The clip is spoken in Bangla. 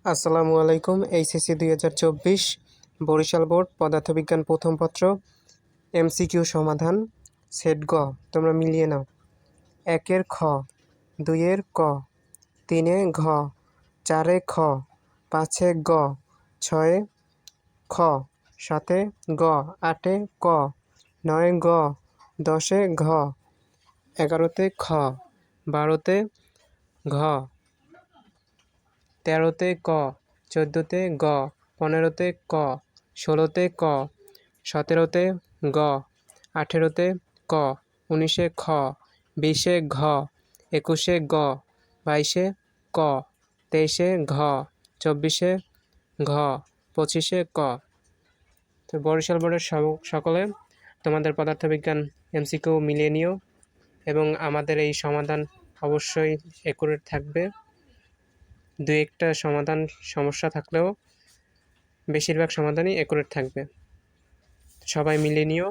আসসালামু আলাইকুম। এইচএসসি 2024 বরিশাল বোর্ড পদার্থবিজ্ঞান প্রথম পত্র এমসিকিউ সমাধান সেট গ। তোমরা মিলিয়ে নাও। 1-এর খ, 2-এর ক, 3-এ ঘ, 4-এ খ, 5-এ গ, 6-এ খ, 7-এ গ, 8-এ ক, 9-এ গ, 10-এ ঘ, 11-তে খ, 12-তে ঘ, 13-তে ক, 14-তে গ, 15-তে ক, 16-তে ক, 17-তে গ, 18-তে ক, 19-এ খ, 20-এ ঘ, 21-এ গ, 22-এ ক, 23-এ ঘ, 24-এ ঘ, 25-এ ক। তো বরিশাল বোর্ডের সকলে তোমাদের পদার্থবিজ্ঞান এমসিকিউ মিলিয়ে নিও এবং আমাদের এই সমাধান অবশ্যই একুরেট থাকবে। দুই একটা সমাধান সমস্যা থাকলেও বেশিরভাগ সমাধানই একুরেট থাকবে। সবাই মিলিয়ে নিও।